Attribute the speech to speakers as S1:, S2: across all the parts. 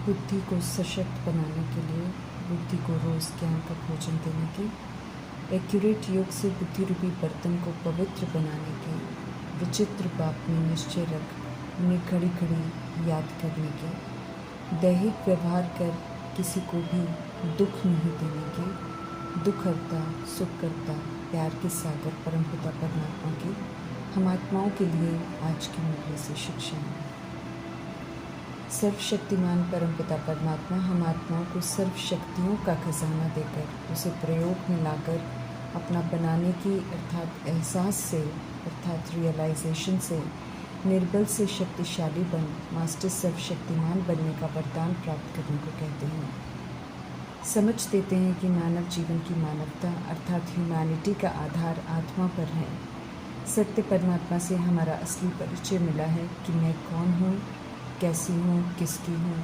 S1: बुद्धि को सशक्त बनाने के लिए, बुद्धि को रोज़ ज्ञान का भोजन देने की, एक्यूरेट योग से बुद्धि रूपी बर्तन को पवित्र बनाने की, विचित्र पाप में निश्चय रख उन्हें खड़ी खड़ी याद करने की, दैहिक व्यवहार कर किसी को भी दुख नहीं देने की, दुख हरता सुख करता प्यार के सागर परमपिता परमात्मा की हम आत्माओं के लिए आज की मूल्य से शिक्षा है। सर्वशक्तिमान परमपिता परमात्मा हम आत्माओं को सर्व शक्तियों का खजाना देकर उसे प्रयोग में लाकर अपना बनाने की अर्थात एहसास से अर्थात रियलाइजेशन से निर्बल से शक्तिशाली बन मास्टर सर्वशक्तिमान बनने का वरदान प्राप्त करने को कहते हैं। समझ देते हैं कि मानव जीवन की मानवता अर्थात ह्यूमैनिटी का आधार आत्मा पर है। सत्य परमात्मा से हमारा असली परिचय मिला है कि मैं कौन हूँ, कैसी हूँ, किसकी हूँ,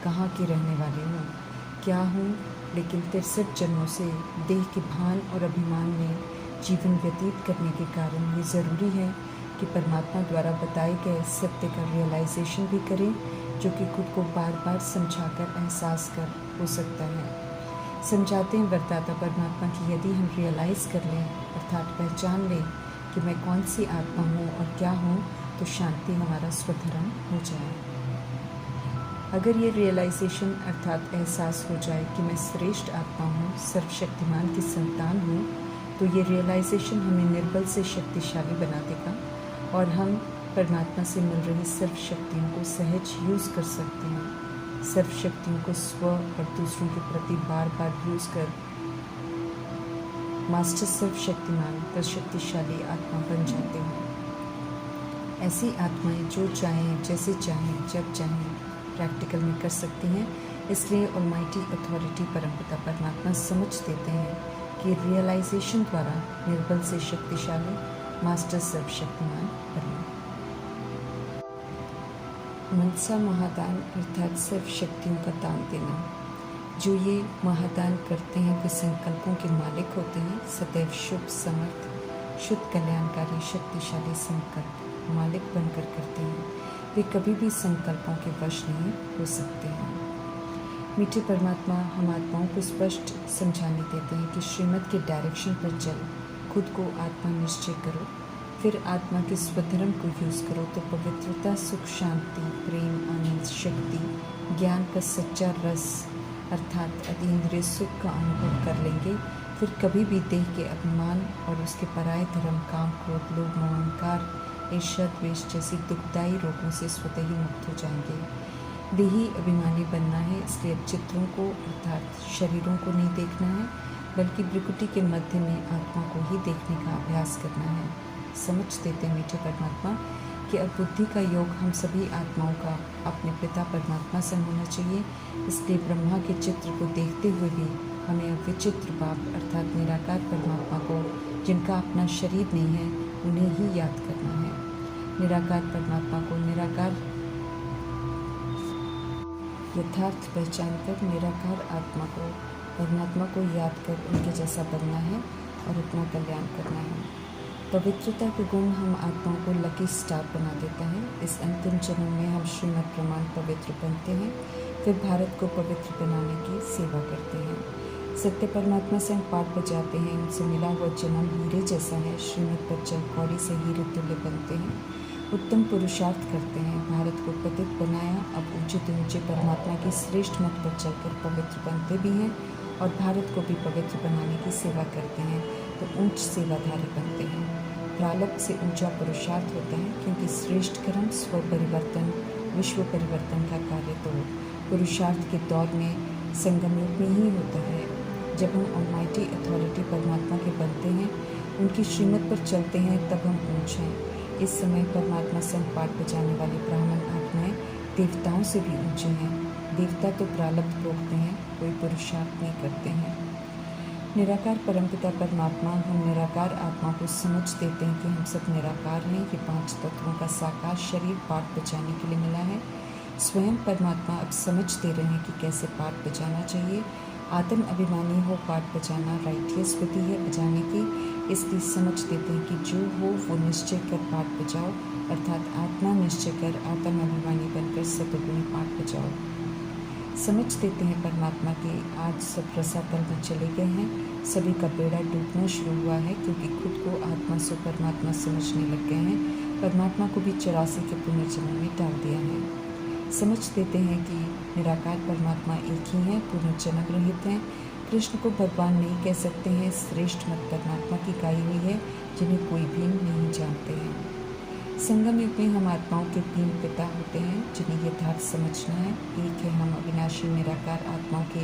S1: कहाँ की रहने वाली हूँ, क्या हूँ। लेकिन 63 जन्मों से देह के भान और अभिमान में जीवन व्यतीत करने के कारण ये ज़रूरी है कि परमात्मा द्वारा बताए गए सत्य का रियलाइजेशन भी करें, जो कि खुद को बार बार समझाकर एहसास कर हो सकता है। समझाते हैं वरदाता परमात्मा की यदि हम रियलाइज़ कर लें अर्थात पहचान लें कि मैं कौन सी आत्मा हूँ और क्या हूँ, तो शांति हमारा स्वधर्म हो जाए। अगर ये रियलाइजेशन अर्थात एहसास हो जाए कि मैं श्रेष्ठ आत्मा हूँ, सर्वशक्तिमान की संतान हूँ, तो ये रियलाइजेशन हमें निर्बल से शक्तिशाली बना देगा और हम परमात्मा से मिल रही सर्व शक्तियों को सहज यूज़ कर सकते हैं। सर्व शक्तियों को स्व और दूसरों के प्रति बार बार यूज़ कर मास्टर सर्वशक्तिमान पर शक्तिशाली आत्मा बन जाते हैं। ऐसी आत्माएं जो चाहें, जैसे चाहें, जब चाहें प्रैक्टिकल में कर सकती हैं। इसलिए ऑलमाइटी अथॉरिटी परमपिता परमात्मा समझ देते हैं कि रियलाइजेशन द्वारा निर्बल से शक्तिशाली मास्टर सर्वशक्तिमान बने। मनसा महादान अर्थात सर्व शक्तियों का दान देना। जो ये महादान करते हैं वे संकल्पों के मालिक होते हैं। सदैव शुभ समर्थ शुद्ध कल्याणकारी शक्तिशाली संकल्प मालिक बनकर करते हैं। वे कभी भी संकल्पों के वश नहीं हो सकते हैं। मीठे परमात्मा हम आत्माओं को स्पष्ट समझाने देते हैं कि श्रीमत के डायरेक्शन पर चल, खुद को आत्मा निश्चय करो, फिर आत्मा के स्वधर्म को यूज़ करो तो पवित्रता, सुख, शांति, प्रेम, आनंद, शक्ति, ज्ञान का सच्चा रस अर्थात अतीन्द्रिय सुख का अनुभव कर लेंगे। फिर कभी भी देह के अभिमान और उसके पराये धर्म, काम, क्रोध, लोभ, मोह, अहंकार, ईर्ष्या, द्वेष जैसी दुखदायी रोगों से स्वतः ही मुक्त हो जाएंगे। देही अभिमानी बनना है, इसलिए चित्रों को अर्थात शरीरों को नहीं देखना है, बल्कि प्रकृति के मध्य में आत्मा को ही देखने का अभ्यास करना है। समझ देते मीठे परमात्मा कि अब बुद्धि का योग हम सभी आत्माओं का अपने पिता परमात्मा से होना चाहिए। इसलिए ब्रह्मा के चित्र को देखते हुए भी हमें अब विचित्र बाप अर्थात निराकार परमात्मा को, जिनका अपना शरीर नहीं है, उन्हें ही याद करना है। निराकार परमात्मा को निराकार यथार्थ पहचान कर निराकार आत्मा को परमात्मा को याद कर उनके जैसा बनना है और अपना कल्याण करना है। पवित्रता के गुण हम आत्माओं को लकी स्टार बना देता है। इस अंतिम जन्म में हम श्रीमद् प्रमाण पवित्र बनते हैं, फिर भारत को पवित्र बनाने की सेवा करते हैं। सत्य परमात्मा से हम पाठ बजाते हैं, उनसे मिला हुआ जन्म हीरे जैसा है। श्रीमद् पर चल कौड़ी से हीरे तुल्य बनते हैं, उत्तम पुरुषार्थ करते हैं। भारत को पतित बनाया, अब ऊंचे परमात्मा की श्रेष्ठ मत पर चलकर पवित्र बनते भी हैं और भारत को भी पवित्र बनाने की सेवा करते हैं, तो उच्च सेवाधारी बनते हैं। प्रारब्ध से ऊंचा पुरुषार्थ होता है, क्योंकि श्रेष्ठ कर्म स्व परिवर्तन, विश्व परिवर्तन का कार्य तो पुरुषार्थ के दौर में संगम युग में ही होता है। जब हम ऑलमाइटी अथॉरिटी परमात्मा के बनते हैं, उनकी श्रीमत पर चलते हैं, तब हम ऊंच हैं। इस समय परमात्मा संग पाठ बजाने वाले ब्राह्मण आत्माएं देवताओं से भी ऊंचे हैं। देवता तो प्रारब्ध भोगते हैं, कोई पुरुषार्थ नहीं करते हैं। निराकार परमपिता परमात्मा हम निराकार आत्मा को समझ देते हैं कि हम सब निराकार हैं। ये 5 तत्वों का साकार शरीर पाठ बजाने के लिए मिला है। स्वयं परमात्मा अब समझ दे रहे हैं कि कैसे पाठ बजाना चाहिए। आत्म अभिमानी हो पाठ बजाना राइटियस विधि है बजाने की, इसलिए समझ देते हैं कि जो हो वो निश्चय कर पाठ बजाओ, अर्थात आत्मा निश्चय कर आत्म अभिमानी बनकर सतगुणी पाठ बजाओ। समझ देते हैं परमात्मा के आज सब रसातल में चले गए हैं, सभी का बेड़ा डूबना शुरू हुआ है क्योंकि खुद को आत्मा से परमात्मा समझने लग गए हैं। परमात्मा को भी 84 के पुनर्जन्म में डाल दिया है। समझ देते हैं कि निराकार परमात्मा एक ही है, पुनर्जन्म रहित हैं। कृष्ण को भगवान नहीं कह सकते हैं, श्रेष्ठ मत परमात्मा की गाई हुई है जिन्हें कोई भी नहीं जानते हैं। संगम युग में हम आत्माओं के 3 पिता होते हैं जिन्हें यथार्थ समझना है। एक है हम अविनाशी निराकार आत्माओं के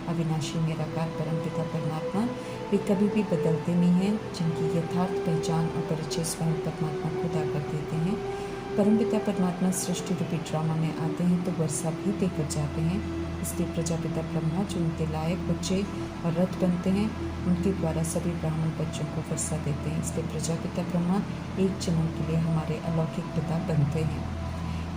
S1: अविनाशी निराकार परमपिता परमात्मा, वे कभी भी बदलते नहीं हैं, जिनकी यथार्थ पहचान और परिचय स्वयं परमात्मा खुद आकर देते हैं। परमपिता परमात्मा सृष्टि रूपी ड्रामा में आते हैं तो वर्षा भी देकर जाते हैं, इसलिए प्रजापिता ब्रह्मा जो उनके लायक बच्चे और रथ बनते हैं, उनके द्वारा सभी ब्राह्मण बच्चों को वर्षा देते हैं। इसलिए प्रजापिता ब्रह्मा एक जन्म के लिए हमारे अलौकिक पिता बनते हैं,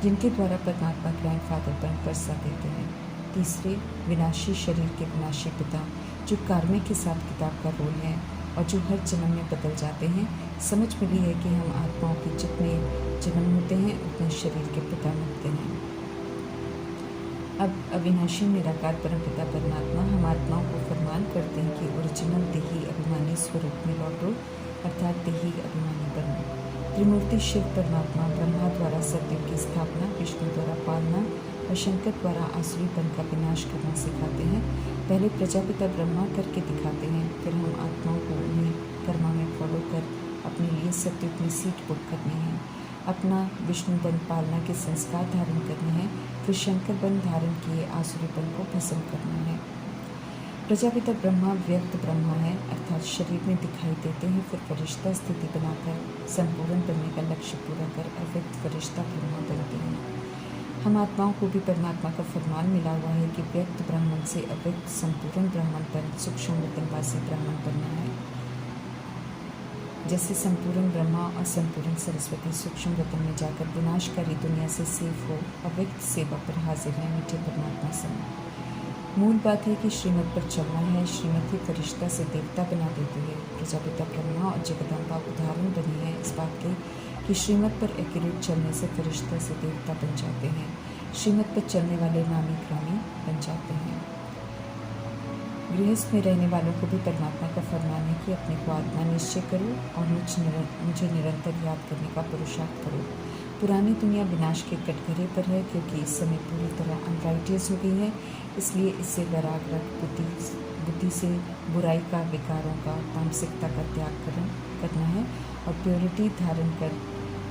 S1: जिनके द्वारा परमात्मा ग्रैंड फादर बन वर्षा देते हैं। तीसरे, विनाशी शरीर के विनाशी पिता, जो कार्मिक हिसाब किताब का रोल है और जो हर जन्म में बदल जाते हैं। समझ मिली है कि हम आत्माओं के जितने जन्म होते हैं उतने शरीर के पिता मिलते हैं। अब अविनाशी निराकार परमपिता परमात्मा हम आत्माओं को फरमान करते हैं कि ओरिजिनल देही अभिमानी स्वरूप में लौटो, अर्थात देही अभिमानी बनो। त्रिमूर्ति शिव परमात्मा ब्रह्मा द्वारा सत्युग की स्थापना, विष्णु द्वारा पालना और शंकर द्वारा आसुरीपन का विनाश करना सिखाते हैं। पहले प्रजापिता ब्रह्मा करके दिखाते हैं, फिर हम आत्माओं को उन्हें कर्मा में फॉलो कर अपने लिए सत्युग में सीट बुक करनी है। अपना विष्णु बन पालना के संस्कार धारण करने हैं, फिर शंकर बन धारण किए आसुरीपन को भस्म करना है। प्रजापिता ब्रह्मा व्यक्त ब्रह्मा है, अर्थात शरीर में दिखाई देते हैं, फिर फरिश्ता स्थिति बनाकर संपूर्ण बनने का लक्ष्य पूरा कर अव्यक्त फरिश्ता ब्रह्मा बनते हैं। हम आत्माओं को भी परमात्मा का फरमान मिला हुआ है कि व्यक्त ब्राह्मण से अव्यक्त संपूर्ण ब्राह्मण बन सूक्ष्म वतनवासी ब्राह्मण बनना है। जैसे संपूर्ण ब्रह्मा और संपूर्ण सरस्वती सूक्ष्म वतन में जाकर विनाशकारी दुनिया से सेफ हो, अव्यक्त सेवा पर हाजिर है मीठे परमात्मा से। मूल बात है कि श्रीमत पर चलना है, श्रीमत ही फरिश्ता से देवता बना देती है। प्रजापिता ब्रह्मा और जगदम्बा उदाहरण बने हैं इस बात के कि श्रीमत पर एक्यूरेट चलने से फरिश्ता से देवता बन जाते हैं। श्रीमत पर चलने वाले नामी ग्रामी बन जाते हैं। गृहस्थ में रहने वालों को भी परमात्मा का फरमान है कि अपने को आत्मा निश्चय करो और मुझे निरंतर याद करने का पुरुषार्थ करो। पुरानी दुनिया विनाश के कटघरे पर है क्योंकि इस समय पूरी तरह अनराइटियस हो गई है, इसलिए इससे वैराग रख बुद्धि से बुराई का, विकारों का, तामसिकता का त्याग करना है और प्योरिटी धारण कर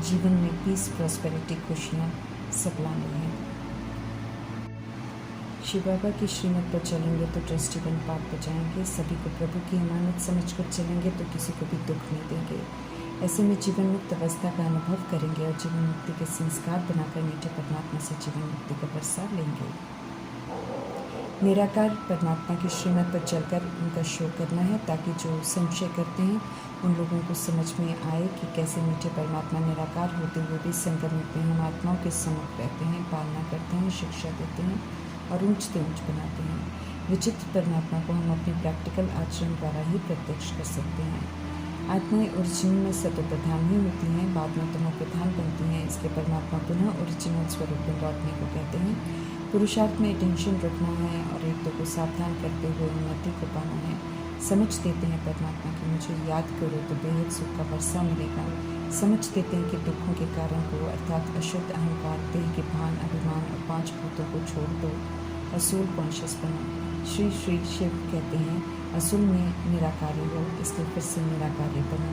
S1: जीवन में पीस, प्रॉस्पेरिटी, खुशियाँ सब लानी है। शिव बाबा की श्रीमत पर चलेंगे तो दृष्टिबन पाप बचाएंगे, सभी को प्रभु की अमानत समझकर चलेंगे तो किसी को भी दुख नहीं देंगे। ऐसे में जीवन मुक्त अवस्था का अनुभव करेंगे और जीवन मुक्ति के संस्कार बनाकर मीठे परमात्मा से जीवन मुक्ति का वर्षा लेंगे। निराकार परमात्मा की श्रीमत पर चलकर उनका शो करना है ताकि जो संशय करते हैं उन लोगों को समझ में आए कि कैसे मीठे परमात्मा निराकार होते हुए भी संगम में हम आत्माओं के सम्मुख रहते हैं, पालना करते हैं, शिक्षा देते हैं और ऊंच से ऊंच बनाते हैं। विचित्र परमात्मा को हम अपने प्रैक्टिकल आचरण द्वारा ही प्रत्यक्ष कर सकते हैं। आत्माएं ओरिजिनल में सतो प्रधान ही होती हैं, बाद में तमो प्रधान बनती हैं, इसलिए परमात्मा पुनः ओरिजिनल स्वरूप में लौटने को कहते हैं। पुरुषार्थ में टेंशन रखना है और एक दो को सावधान करते हुए उन्नति को पाना है। समझ देते हैं परमात्मा कि मुझे याद करो तो बेहद सुख का वर्षा मिलेगा। समझ देते हैं कि दुखों के कारण को अर्थात अशुद्ध अहंकार, देह के भान, अभिमान और 5 भूतों को छोड़ दो और सोल कॉन्शियस बनो। श्री श्री शिव कहते हैं असुल में निराकारी हो, इसलिए फिर से निराकारी बनो।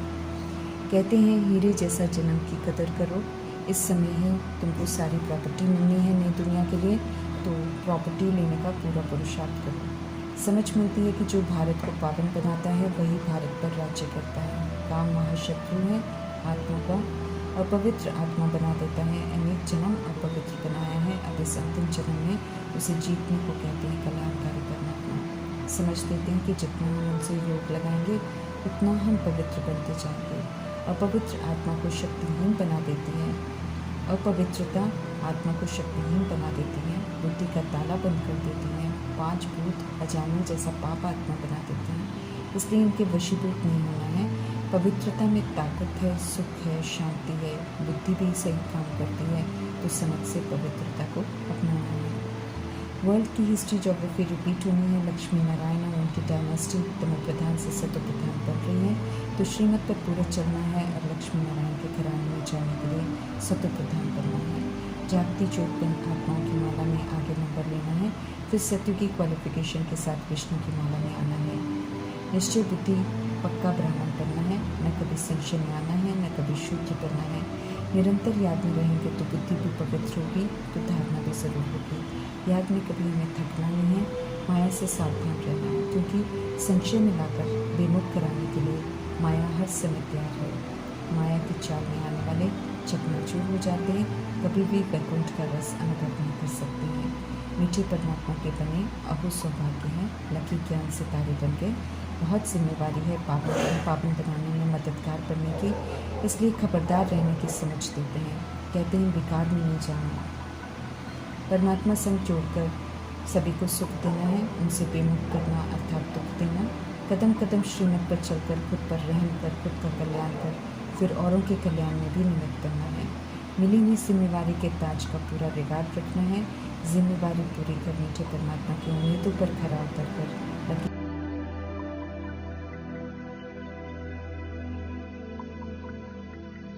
S1: कहते हैं हीरे जैसा जन्म की कदर करो, इस समय ही तुमको सारी प्रॉपर्टी मिलनी है नई दुनिया के लिए, तो प्रॉपर्टी लेने का पूरा पुरुषार्थ करो। समझ मिलती है कि जो भारत को पावन बनाता है वही भारत पर राज्य करता है। काम महाशत्रु है आत्मा का और पवित्र आत्मा बना देता है। अनेक जन्म और पवित्र बनाया है, अब इस अंतिम जन्म में उसे जीतने को कहते हैं कल्याणकारी परमात्मा। समझ देते हैं कि जितना हम उनसे योग लगाएंगे उतना हम पवित्र बनते जाएंगे। अपवित्र आत्मा को शक्तिहीन बना देती है, अपवित्रता आत्मा को शक्तिहीन बना देती है, बुद्धि का ताला बंद कर देती है, 5 भूत अजामिल जैसा पाप आत्मा बना देते हैं, इसलिए इनके वशीभूत नहीं होना है। पवित्रता में ताकत है, सुख है, शांति है, बुद्धि भी सही काम करती है, तो समझ से पवित्रता को अपनाना है। वर्ल्ड की हिस्ट्री जोग्राफी रिपीट होनी है। लक्ष्मी नारायण और उनकी डायनेस्टी तमो प्रधान से सतो प्रधान बन रही है, तो श्रीमत पर पूरा चलना है और लक्ष्मी नारायण के घराने में जाने के लिए सतो प्रधान बनना है। जागती ज्योतपिन आत्माओं की माला में आगे नंबर लेना है, फिर सत्य की क्वालिफिकेशन के साथ विष्णु की माला में आना है। निश्चय बुद्धि पक्का ब्राह्मण बनना है, न कभी संशय में आना है, न कभी शूद्र बनना है। निरंतर याद में रहेंगे तो बुद्धि भी पवित्र होगी, तो धारणा भी जरूर होगी। याद में कभी हमें थकना नहीं है, माया से सावधान रहना है, क्योंकि संशय में लाकर बेमुख कराने के लिए माया हर समय तैयार है। माया की चाल में आने वाले चकनाचूर हो जाते हैं, कभी भी वैकुंठ का रस अनुभव नहीं कर सकते हैं। मीठे परमात्मा के बने अहो सौभाग्य हैं, लकी ज्ञान सितारे बन गए। बहुत जिम्मेवारी है पावन बनाने में मददगार बनने की, इसलिए खबरदार रहने की समझ देते हैं। कहते हैं विकार में नहीं जाना, परमात्मा संग जोड़कर सभी को सुख देना है, उनसे बेमुख करना अर्थात दुख देना। कदम कदम श्रीमत पर चलकर खुद पर रहम कर, खुद का कल्याण कर, फिर औरों के कल्याण में भी निमित्त बनना है। मिली हुई जिम्मेवारी के ताज का पूरा रिगार्ड रखना है। जिम्मेवारी पूरी कर मीठे परमात्मा की उम्मीदों पर खरा उतर कर